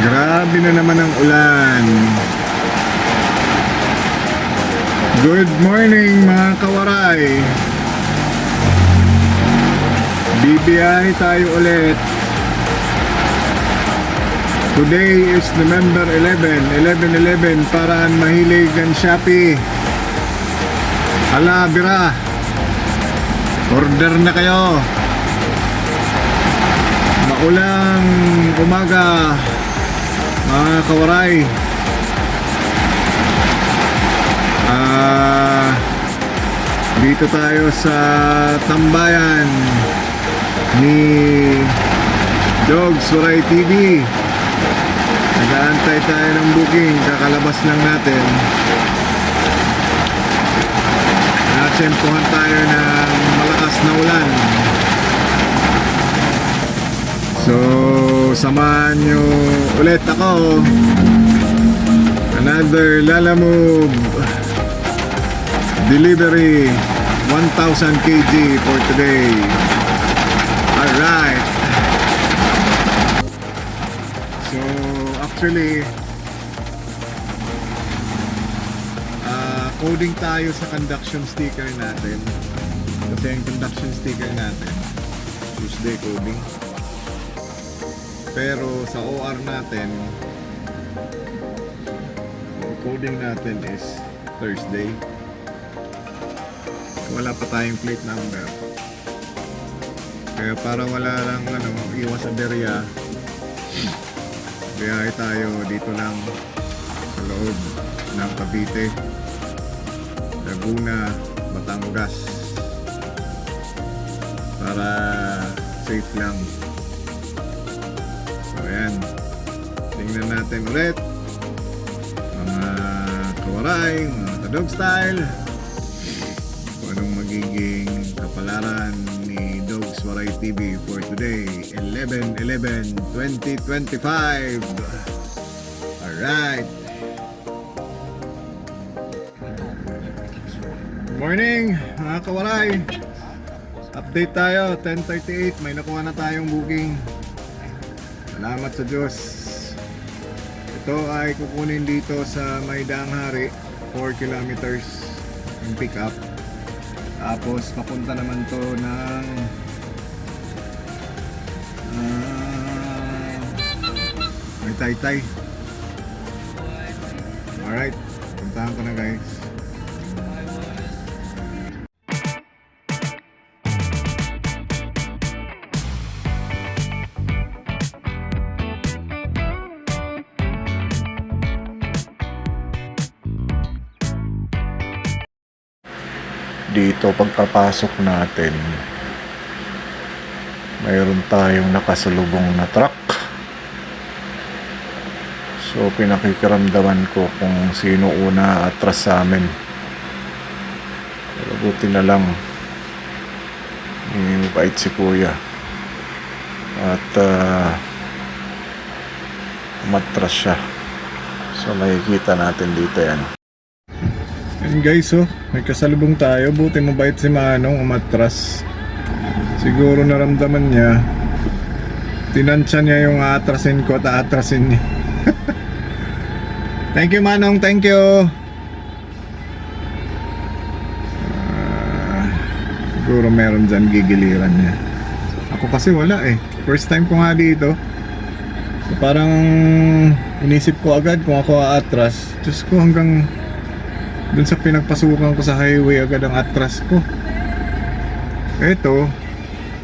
Grabe na naman ang ulan. Good morning mga kawaray. Bibiyahe tayo ulit. Today is November 11 para mahilig ang Shopee. Hala, bira. Order na kayo. Maulang umaga mga kawaray. Dito tayo sa tambayan ni Dogs Waray TV. Nag-aantay tayo ng booking. Kakalabas lang natin. Natsempuhan tayo ng malakas na ulan. So, samahan nyo ulit ako. Another Lalamove delivery 1,000 kg for today. Alright. So, actually coding tayo sa conduction sticker natin. Kasi yung conduction sticker natin Tuesday coding. Pero sa OR natin, yung coding natin is Thursday. Wala pa tayong plate number. Kaya para wala lang iwas aberya, biyahe tayo dito lang sa loob ng Cavite, Laguna, Batangas para safe lang. So ayan, tingnan natin ulit mga kawaray, mga kadog style, kung anong magiging kapalaran ni Dogs Waray TV for today, 11/11/2025. Alright. Good morning mga kawaray. Update tayo, 10:38. May nakuha na tayong booking. Salamat sa Diyos. Ito ay kukunin dito sa Maydang Hari, 4 kilometers yung pick up. Tapos papunta naman to ng may Taytay. Alright, puntahan ko na guys. Dito pagpapasok natin, mayroon tayong nakasalubong na truck. So pinakikiramdaman ko kung sino una atras sa amin. Pero buti na lang, mabait si kuya at umatras siya. So makikita natin dito yan. And guys, may kasalubong tayo. Buti mabait si Manong, umatras. Siguro naramdaman niya, tinansya niya yung atrasin ko at atrasin niya. Thank you Manong, thank you. Siguro meron dyan gigiliran niya. Ako kasi wala eh. First time ko nga dito. So parang inisip ko agad kung ako aatras. Diyos ko, hanggang dun sa pinagpasukan ko sa highway agad ang atras ko. Eto,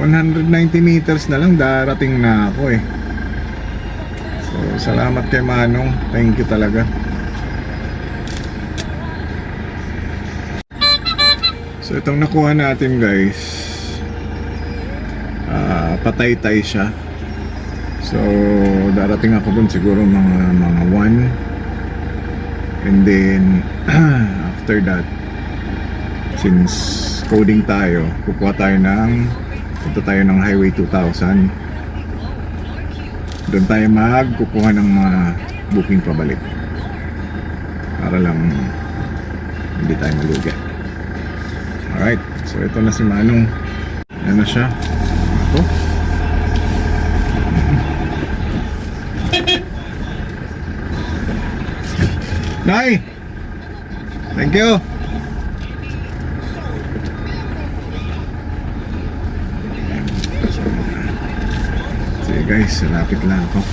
190 meters na lang darating na ako eh. So salamat kay Manong, thank you talaga. So itong nakuha natin guys, patay-tay siya. So darating ako dun siguro mga 1. And then after that, since coding tayo, punta tayo ng Highway 2000. Doon tayo magkukuha ng mga booking pabalik para lang hindi tayo malugi. Alright, so ito na si Manong. Yan na siya. Ito. Nay! Thank you! Sige guys, lapit lang ako.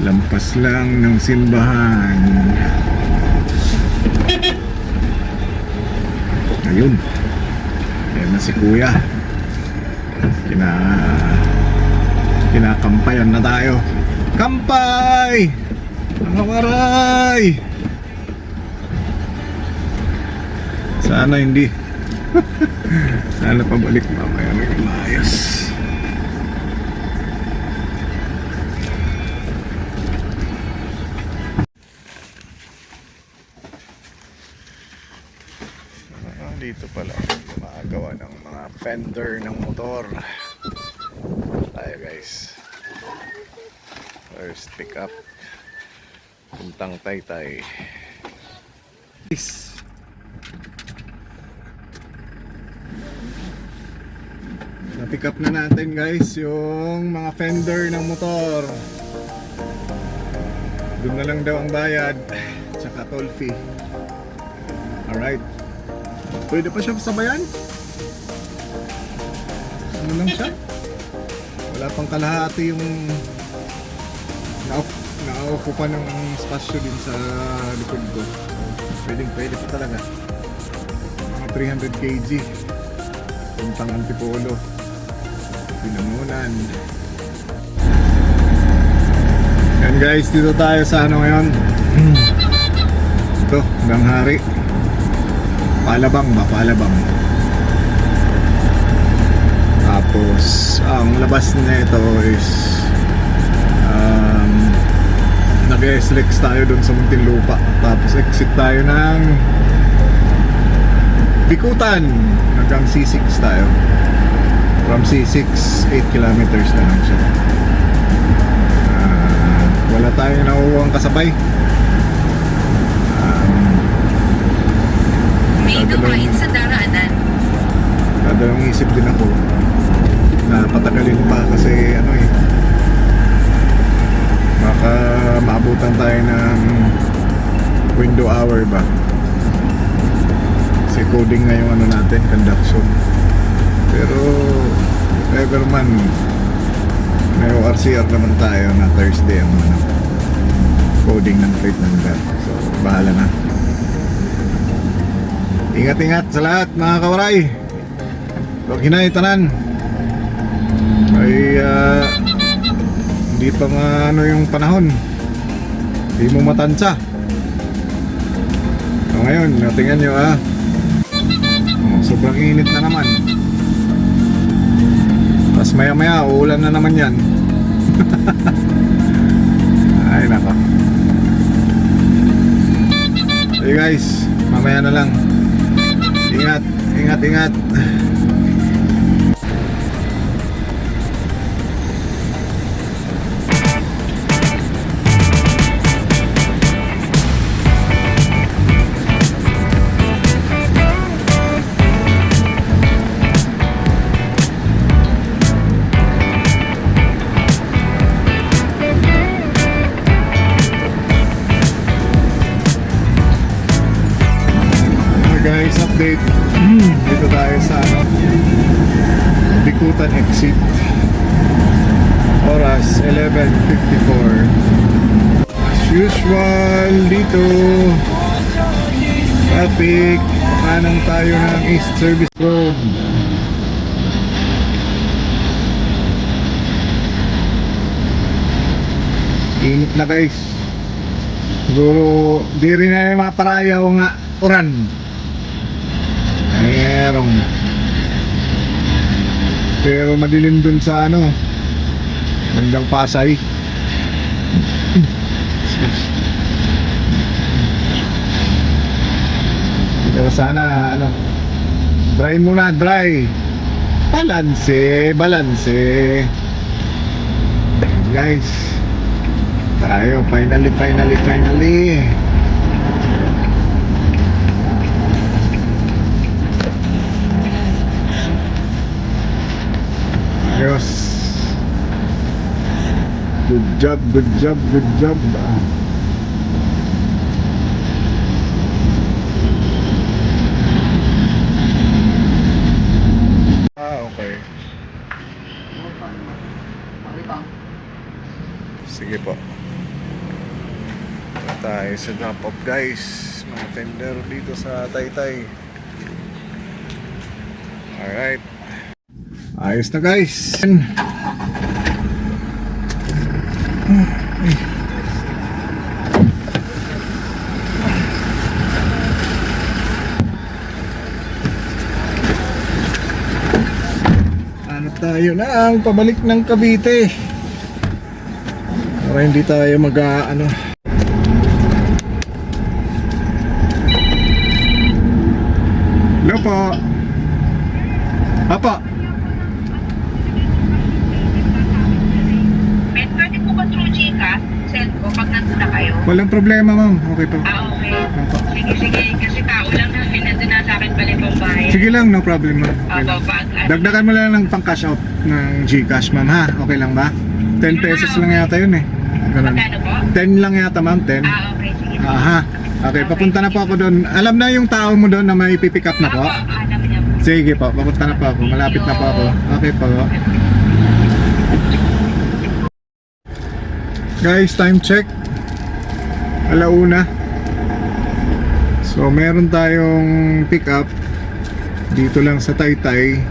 Lampas lang ng simbahan. Ayun. Ayan na si kuya. Kinakampayan na tayo. Kampay! Mga waray! Sana hindi. Sana pabalik mamaya may maayos. Dito pala gumagawa ng mga fender ng motor. Tayo guys. First pick up. Puntang Taytay. Na-pick up na natin guys yung mga fender ng motor. Doon na lang daw ang bayad. Tsaka toll fee. Alright. Pwede pa siya sabayan? Ano lang siya? Wala pang kalahati yung na-ocupa ng spasyo din sa likod ko. Pwede pa talaga. Mga 300 kg. Puntang Antipolo. Pinamunan. Yan guys, dito tayo sa ano ngayon. Ito, hanggang hari. Palabang ba? Palabang. Tapos ang labas nito is nag-SLEX tayo dun sa Muntinlupa. Tapos exit tayo ng Bikutan hanggang C6 tayo. From C6 8 kilometers na lang siya. Wala tayong nakukuhang kasabay. May dumain sa daraanan. Dadalawang isip din ako na patagalin pa kasi ano eh, baka maabutan tayo ng window hour ba, kasi coding nga yung ano natin, conduction. Pero if ever man may ORCR naman tayo na Thursday ang ano, coding ng plate number, so bahala na. Ingat-ingat sa lahat mga kawaray. Huwag hinahitanan. Ay hindi pa nga ano yung panahon. Hindi mo matansya. So ngayon, tingnan nyo sobrang init na naman. Tapos maya maya uulan na naman yan. Ay nako. Hey guys, mamaya na lang. Ingat, ingat, ingat. Guys, update. Dito tayo sa Bikutan exit. Oras 11:54. As usual dito, traffic. Kanan tayo ng East Service Road. Init na guys. Siguro di rin na yung mga parayaw nga uran. Merong. Pero madilim dun sa ano, bandang Pasay. Pero sana ano, dry muna, dry. Balanse, balanse. Guys, tayo finally. Ayos. Good job. po. Sige po. Wala tayo sa drop off guys. Mga tender dito sa Taytay. Alright. Ayos na guys. Ano tayo na ang pabalik ng Cavite. Para hindi tayo ano. Hello po. Apa? Pwede po ba through Gcash? Send ko pag nandun na kayo. Walang problema ma'am. Okay po. Okay. Apa. Sige. Kasi tao lang namin. Nandun na sa akin balik ang bahay. Sige lang, no problem ma'am. Okay lang. Pag Dagdagan mo lang ng pang cash out ng Gcash ma'am ha. Okay lang ba? 10 pesos lang yata yun eh. Ganun. Magkano po? 10 lang yata ma'am, 10. Okay. Sige. Aha. Okay, papunta na po ako doon. Alam na yung tao mo doon na may pipick up na po? Alam niya po. Sige po, papunta na po ako. Malapit na po ako. Okay po. Guys, time check. Alauna. So, meron tayong pick up dito lang sa Taytay.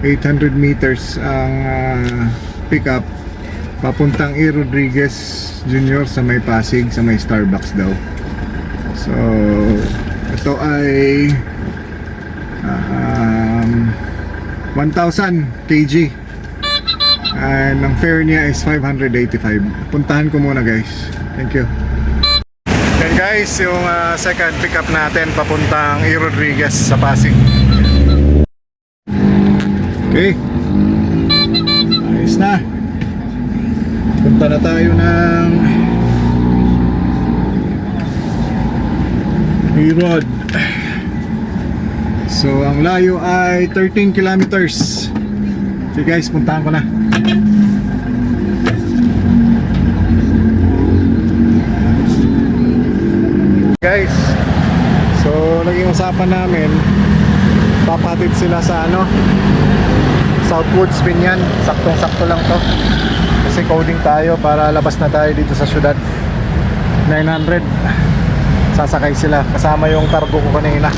800 meters ang pick up papuntang E. Rodriguez Jr. sa may Pasig, sa may Starbucks daw. So, ito ay 1,000 kg. And ang fare niya is 585. Puntahan ko muna guys. Thank you. Yan guys, yung second pickup natin papuntang E. Rodriguez sa Pasig. Okay. Ayos na. Punta na tayo ng E-Rod. So ang layo ay 13 kilometers. Okay guys, puntahan ko na. Guys, so naging usapan namin, papatid sila sa Southwoods Pinyan. Saktong-sakto lang to kasi coding tayo para labas na tayo dito sa syudad. 900 sasakay sila kasama yung cargo ko kanina.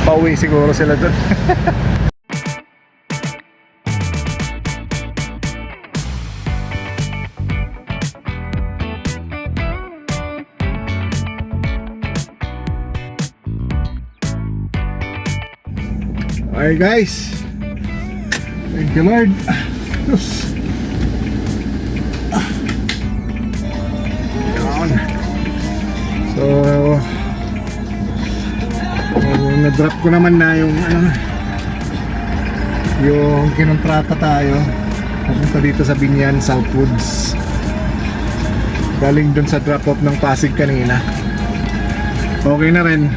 Pauwi siguro sila dun. Alright guys, thank you Lord. Down. So na-drop ko naman na yung yung kinontrata tayo papunta dito sa Binyan, Southwoods. Galing dun sa drop off ng Pasig kanina. Okay na rin.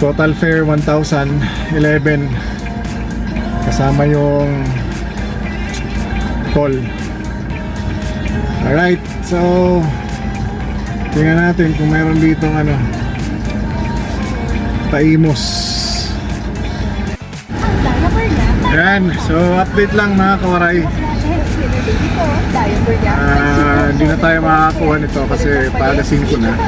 Total fare 1,011 kasama yung toll. Alright, so tingnan natin kung meron dito paimos. Yan, so update lang mga kawaray. Hindi na tayo makakakuha nito kasi paalas 5 na.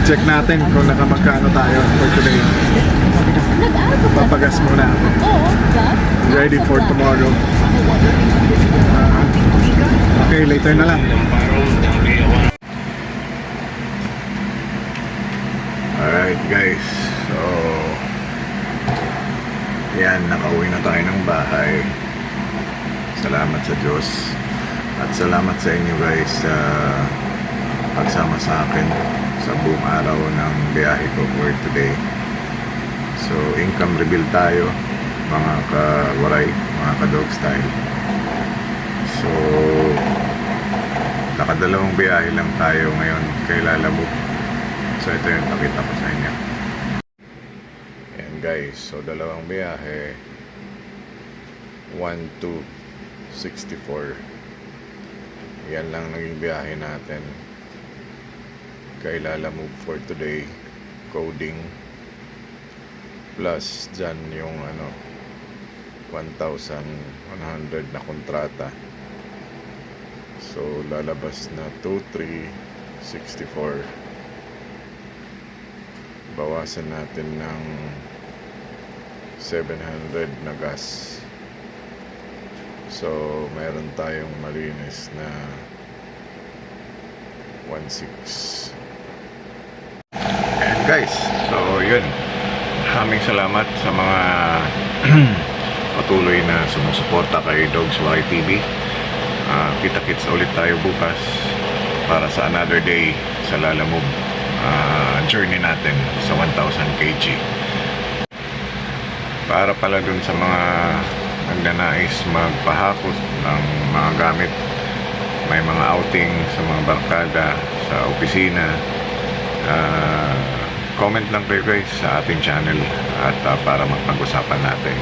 Check natin kung nakamagkano tayo for today. Papagas muna ako. Ready for tomorrow. Okay, later na lang. Alright guys, so yan, nakauwi na tayo ng bahay. Salamat sa Diyos at salamat sa inyo guys sa pagsama sa akin sa buong araw ng biyahe ko for today. So income reveal tayo mga kawaray, mga ka-dog style. So nakadalawang biyahe lang tayo ngayon kay Lalamove. So ito yung pakita ko sa inyo. Ayan guys, so dalawang biyahe 1 to 64. yan lang naging biyahe natin kay Lala Move for today. Coding plus dyan yung 1,100 na kontrata. So lalabas na 2,364. Bawasan natin ng 700 na gas. So meron tayong malinis na 1,600. And guys, so yun, maraming salamat sa mga patuloy na sumusuporta kay Dogs Why TV. Kita-kits ulit tayo bukas para sa another day sa Lala Move journey natin sa 1,000 kg. Para pala dun sa mga nagnanais magpahakot ng mga gamit, may mga outing sa mga barkada, sa opisina, comment lang kayo guys sa ating channel at para mapag-usapan natin.